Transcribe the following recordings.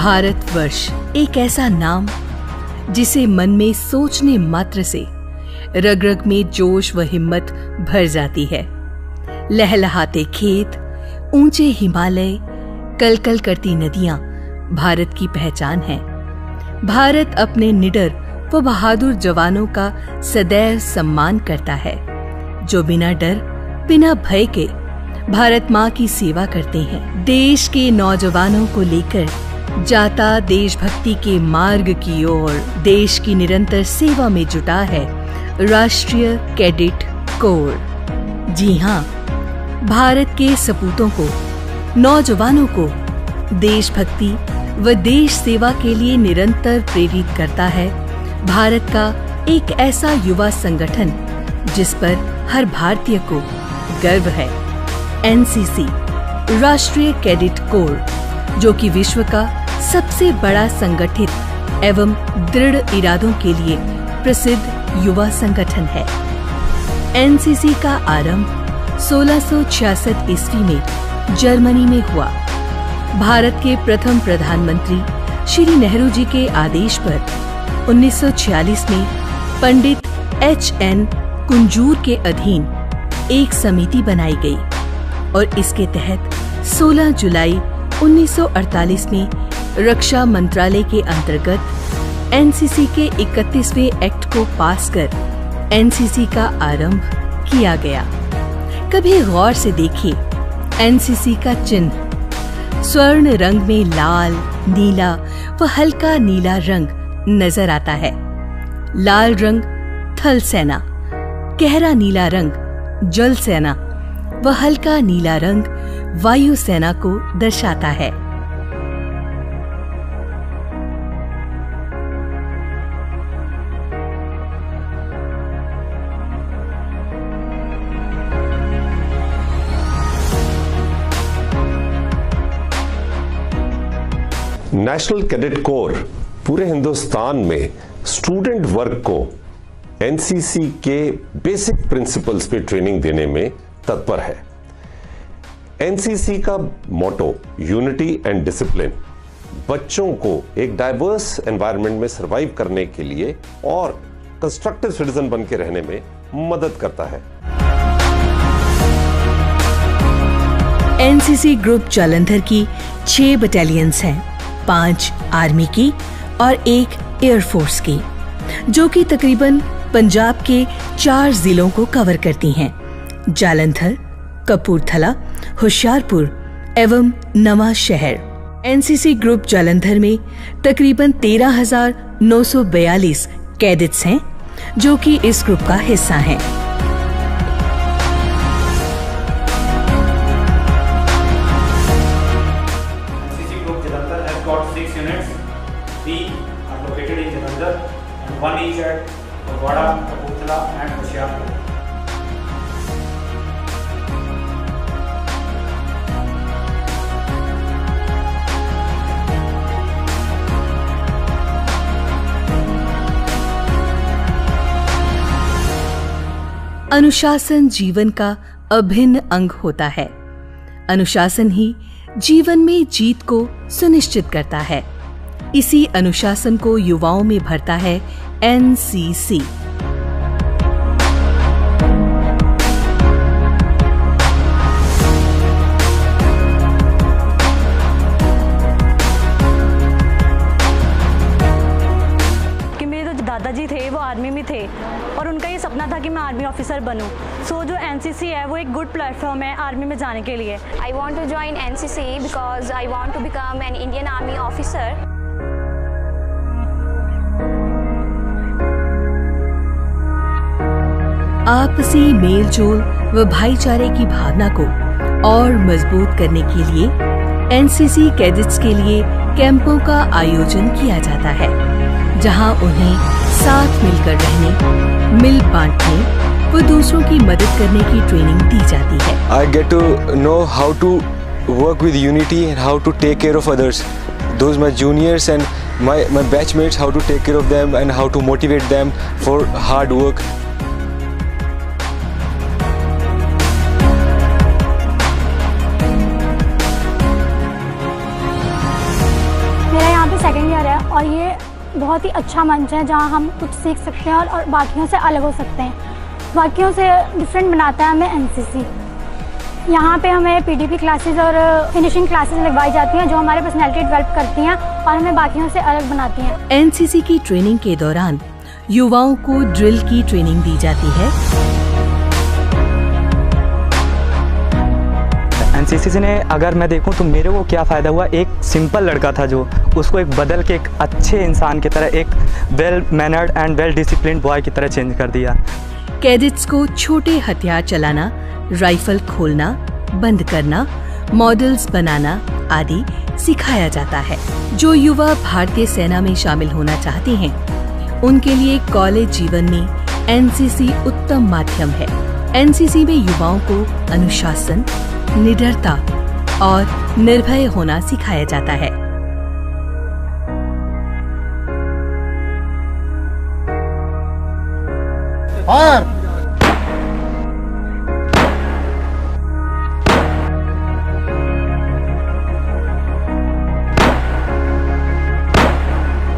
भारतवर्ष एक ऐसा नाम जिसे मन में सोचने मात्र से रग रग में जोश व हिम्मत भर जाती है। लहलहाते खेत, ऊंचे हिमालय, कलकल करती नदियां भारत की पहचान है। भारत अपने निडर व बहादुर जवानों का सदैव सम्मान करता है, जो बिना डर बिना भय के भारत माँ की सेवा करते हैं। देश के नौजवानों को लेकर जाता देशभक्ति के मार्ग की ओर देश की निरंतर सेवा में जुटा है राष्ट्रीय कैडेट कोर। जी हाँ, भारत के सपूतों को, नौजवानों को देशभक्ति व देश सेवा के लिए निरंतर प्रेरित करता है भारत का एक ऐसा युवा संगठन जिस पर हर भारतीय को गर्व है। एनसीसी राष्ट्रीय कैडेट कोर, जो कि विश्व का सबसे बड़ा संगठित एवं दृढ़ इरादों के लिए प्रसिद्ध युवा संगठन है। एनसीसी का आरंभ 1666 ईस्वी में जर्मनी में हुआ। भारत के प्रथम प्रधानमंत्री श्री नेहरू जी के आदेश पर 1946 में पंडित एच.एन. कुंजूर के अधीन एक समिति बनाई गई और इसके तहत 16 जुलाई 1948 में रक्षा मंत्रालय के अंतर्गत एनसीसी के 31वें एक्ट को पास कर एनसीसी का आरंभ किया गया। कभी गौर से देखिए, एनसीसी का चिन्ह स्वर्ण रंग में लाल, नीला व हल्का नीला रंग नजर आता है। लाल रंग थल सेना, गहरा नीला रंग जल सेना व हल्का नीला रंग वायु सेना को दर्शाता है। नेशनल कैडेट कोर पूरे हिंदुस्तान में स्टूडेंट वर्ग को एनसीसी के बेसिक प्रिंसिपल्स पे ट्रेनिंग देने में तत्पर है। एनसीसी का मोटो यूनिटी एंड डिसिप्लिन बच्चों को एक डाइवर्स एनवायरनमेंट में सरवाइव करने के लिए और कंस्ट्रक्टिव सिटीजन बन के रहने में मदद करता है। एनसीसी ग्रुप जालंधर की 6 बटालियंस हैं, 5 आर्मी की और 1 एयरफोर्स की, जो कि तकरीबन पंजाब के 4 जिलों को कवर करती हैं: जालंधर, कपूरथला, होशियारपुर एवं नवा शहर। एनसीसी ग्रुप जालंधर में तकरीबन 13,942 कैडेट्स हैं, जो कि इस ग्रुप का हिस्सा हैं। NCC group Jalandhar has got 6 units. 3 are located in Jalandhar and 1 each at Fagwada, Kapurthala and Hoshiarpur. अनुशासन जीवन का अभिन्न अंग होता है। अनुशासन ही जीवन में जीत को सुनिश्चित करता है। इसी अनुशासन को युवाओं में भरता है एनसीसी। दादाजी थे वो आर्मी में थे और उनका ये सपना था कि मैं आर्मी ऑफिसर बनूं। सो जो एनसीसी है वो एक गुड प्लेटफॉर्म है आर्मी में जाने के लिए। I want to join NCC because I want to become an Indian Army officer. आपसी मेलजोल व भाईचारे की भावना को और मजबूत करने के लिए एनसीसी कैडेट्स के लिए कैंपों का आयोजन किया जाता है, जहां उन्हें साथ मिलकर रहने, मिल बांटने व दूसरों की मदद करने की ट्रेनिंग दी जाती है। I get to know how to work with unity and how to take care of others. Those my juniors and my batchmates, how to take care of them and how to motivate them for hard work. मेरा यहाँ और ये बहुत ही अच्छा मंच है जहाँ हम कुछ सीख सकते हैं और बाकियों से अलग हो सकते हैं। बाकियों से डिफरेंट बनाता है हमें एनसीसी। यहाँ पे हमें पीडीपी क्लासेस और फिनिशिंग क्लासेस लगवाई जाती हैं जो हमारे पर्सनैलिटी डेवलप करती हैं और हमें बाकियों से अलग बनाती हैं। एनसीसी की ट्रेनिंग के दौरान युवाओं को ड्रिल की ट्रेनिंग दी जाती है। एनसीसी से ने अगर मैं देखूं तो मेरे को क्या फ़ायदा हुआ, एक सिंपल लड़का था जो उसको एक बदल के एक अच्छे इंसान की तरह, एक well mannered and well disciplined boy की तरह चेंज कर दिया। कैडेट्स को छोटे हथियार चलाना, राइफल खोलना, बंद करना, मॉडल्स बनाना आदि सिखाया जाता है। जो युवा भारतीय सेना में शामिल होना चाहते हैं उनके लिए कॉलेज जीवन में एनसीसी उत्तम माध्यम है। एनसीसी में युवाओं को अनुशासन, निडरता और निर्भय होना सिखाया जाता है।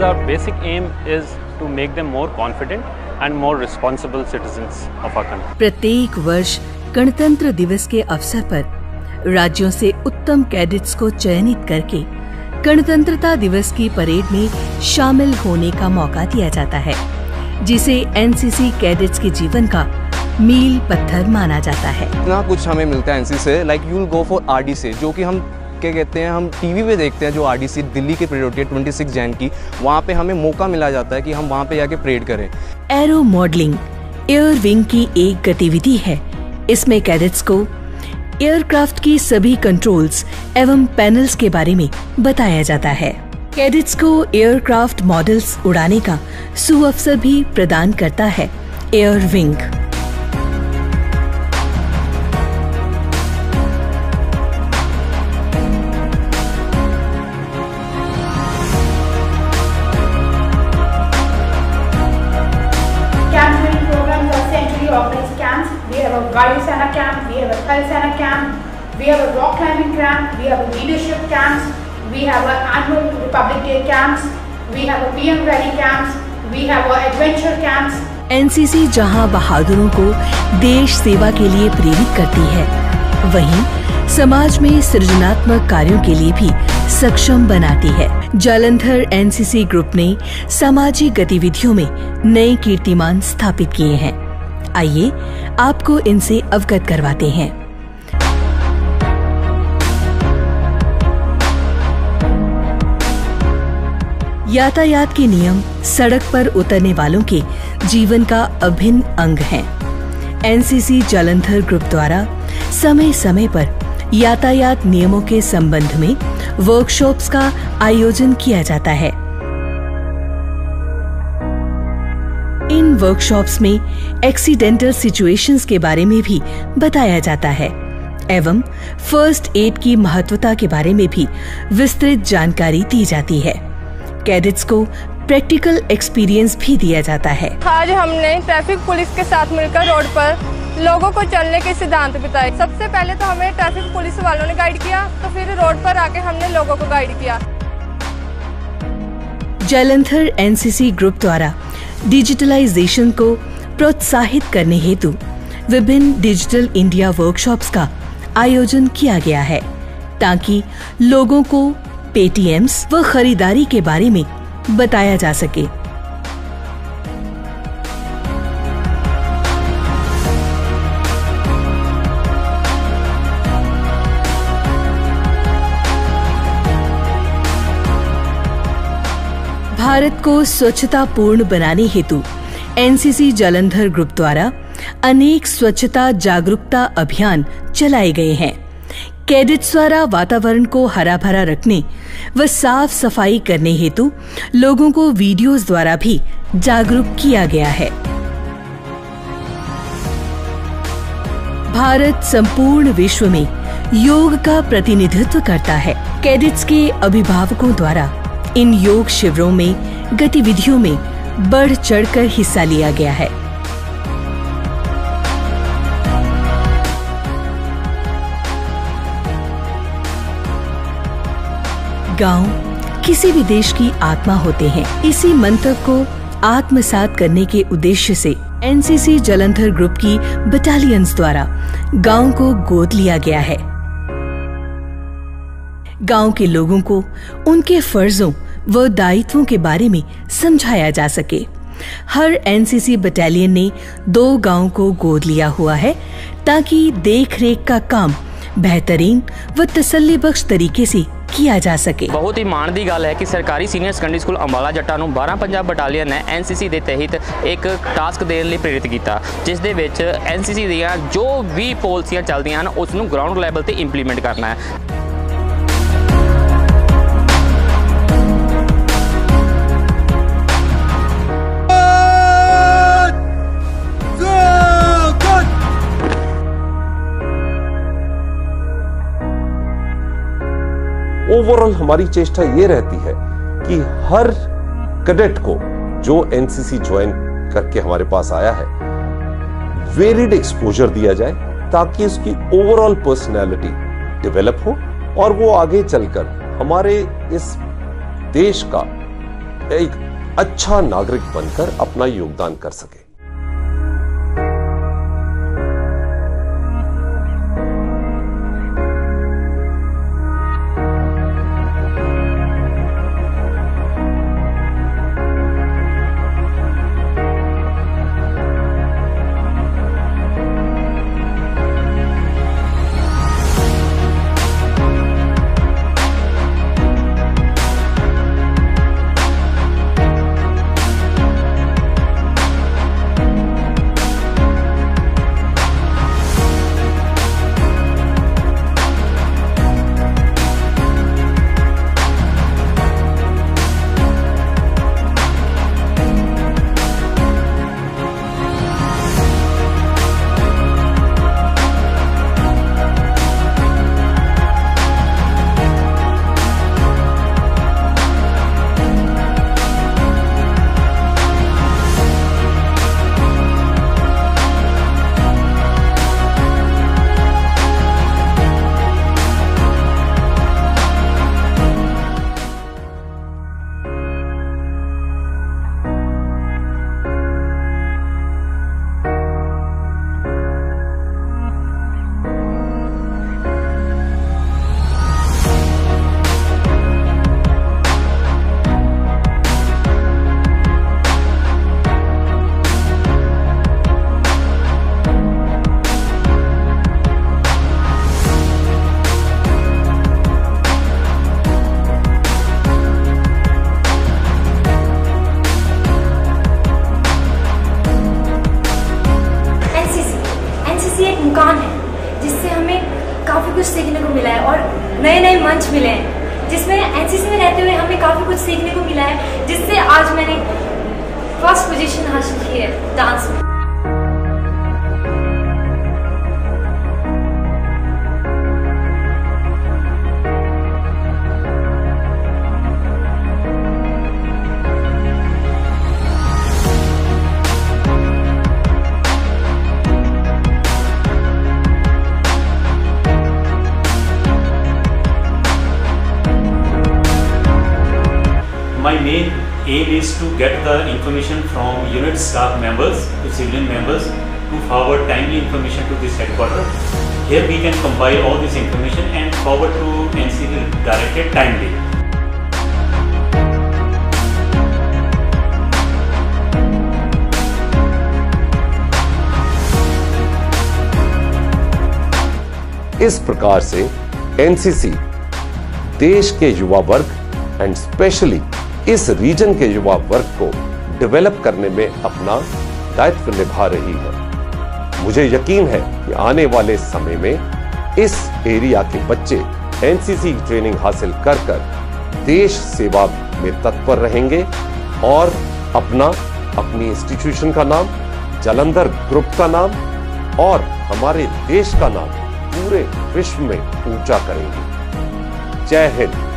Our basic aim is to make them more confident and more responsible citizens of our country. प्रत्येक वर्ष गणतंत्र दिवस के अवसर पर राज्यों से उत्तम कैडेट्स को चयनित करके गणतंत्रता दिवस की परेड में शामिल होने का मौका दिया जाता है, जिसे एनसीसी कैडेट्स के जीवन का मील पत्थर माना जाता है। इतना कुछ हमें मिलता है एनसीसी से, like you will go for RD से, जो कि हम क्या कहते हैं, हम टीवी पे देखते हैं जो आरडीसी दिल्ली की परेड होती है 26 जैन की, वहाँ पे हमें मौका मिला जाता है कि हम वहाँ पे जाके परेड करें। एरो मॉडलिंग एयर विंग की एक गतिविधि है। इसमें कैडेट्स को एयरक्राफ्ट की सभी कंट्रोल्स एवं पैनल्स के बारे में बताया जाता है। कैडेट्स को एयरक्राफ्ट मॉडल्स उड़ाने का सुअवसर भी प्रदान करता है air wing. Vayu Sena camp, we have a Thal Sena camp, we have a rock climbing camp, we have a leadership camps, we have a annual Republic Day camps, we have a PM rally camps, we have a adventure camps. NCC जहां बहादुरों को देश सेवा के लिए प्रेरित करती है, वहीं समाज में सृजनात्मक कार्यों के लिए भी सक्षम बनाती है। जालंधर एनसीसी ग्रुप ने सामाजिक गतिविधियों में नए कीर्तिमान स्थापित किए हैं। आइए आपको इनसे अवगत करवाते हैं। यातायात के नियम सड़क पर उतरने वालों के जीवन का अभिन्न अंग हैं। एनसीसी जालंधर ग्रुप द्वारा समय समय पर यातायात नियमों के संबंध में वर्कशॉप्स का आयोजन किया जाता है। इन वर्कशॉप्स में एक्सीडेंटल सिचुएशंस के बारे में भी बताया जाता है एवं फर्स्ट एड की महत्वता के बारे में भी विस्तृत जानकारी दी जाती है। कैडेट्स को प्रैक्टिकल एक्सपीरियंस भी दिया जाता है। आज हमने ट्रैफिक पुलिस के साथ मिलकर रोड पर लोगों को चलने के सिद्धांत बताए। सबसे पहले तो हमें ट्रैफिक पुलिस वालों ने गाइड किया, तो फिर रोड पर आके हमने लोगों को गाइड किया। जालंधर एनसीसी ग्रुप द्वारा डिजिटलाइजेशन को प्रोत्साहित करने हेतु विभिन्न डिजिटल इंडिया वर्कशॉप्स का आयोजन किया गया है, ताकि लोगों को पेटीएम्स व खरीदारी के बारे में बताया जा सके। भारत को स्वच्छता पूर्ण बनाने हेतु एनसीसी जालंधर ग्रुप द्वारा अनेक स्वच्छता जागरूकता अभियान चलाए गए हैं। कैडेट्स द्वारा वातावरण को हरा भरा रखने व साफ सफाई करने हेतु लोगों को वीडियोस द्वारा भी जागरूक किया गया है। भारत संपूर्ण विश्व में योग का प्रतिनिधित्व करता है। कैडेट्स के अभिभावकों द्वारा इन योग शिविरों में गतिविधियों में बढ़ चढ़कर हिस्सा लिया गया है। गांव, किसी भी देश की आत्मा होते हैं। इसी मंत्र को आत्मसात करने के उद्देश्य से एनसीसी जालंधर ग्रुप की बटालियंस द्वारा गांव को गोद लिया गया है। गांव के लोगों को उनके फर्जों व दायित्वों के बारे में समझाया जा सके। हर एनसीसी बटालियन ने 2 गांव को गोद लिया हुआ है ताकि देखरेख का काम बेहतरीन व तसल्ली बख्श तरीके से किया जा सके। बहुत ही माण ਦੀ ਗੱਲ ਹੈ ਕਿ ਸਰਕਾਰੀ ਸੀਨੀਅਰ ਸੈਕੰਡਰੀ ਸਕੂਲ ਅੰਬਾਲਾ ਜੱਟਾਂ ਨੂੰ 12 ਪੰਜਾਬ ਬਟਾਲੀਅਨ ਨੇ ਐਨਸੀਸੀ ਦੇ ਤਹਿਤ ਇੱਕ ਟਾਸਕ ਦੇਣ ਲਈ ਪ੍ਰੇਰਿਤ ਕੀਤਾ, ਜਿਸ ਦੇ ਵਿੱਚ ਐਨਸੀਸੀ ਦੀਆਂ ਜੋ ਵੀ ਪਾਲਿਸੀਆਂ ਚੱਲਦੀਆਂ ਹਨ ਉਸ ਨੂੰ ਗਰਾਊਂਡ ਲੈਵਲ ਤੇ ਇੰਪਲੀਮੈਂਟ ਕਰਨਾ ਹੈ। ओवरऑल हमारी चेष्टा ये रहती है कि हर कैडेट को जो एनसीसी ज्वाइन करके हमारे पास आया है वेरिड एक्सपोजर दिया जाए ताकि उसकी ओवरऑल पर्सनैलिटी डेवलप हो और वो आगे चलकर हमारे इस देश का एक अच्छा नागरिक बनकर अपना योगदान कर सके। मुकाम है जिससे हमें काफ़ी कुछ सीखने को मिला है और नए नए मंच मिले हैं, जिसमें एनसीसी में रहते हुए हमें काफ़ी कुछ सीखने को मिला है, जिससे आज मैंने फर्स्ट पोजीशन हासिल की है डांस में। My main aim is to get the information from unit staff members to civilian members to forward timely information to this headquarters. Here we can compile all this information and forward to NCC directed timely. इस प्रकार से NCC देश के युवा वर्ग and specially इस reason के युवा वर्ग को डेवलप करने में अपना दायित्व निभा रही है। मुझे यकीन है कि आने वाले समय में इस एरिया के बच्चे एनसीसी ट्रेनिंग हासिल कर देश सेवा में तत्पर रहेंगे और अपनी इंस्टीट्यूशन का नाम, जालंधर ग्रुप का नाम और हमारे देश का नाम पूरे विश्व में ऊंचा करेंगे। जय हिंद।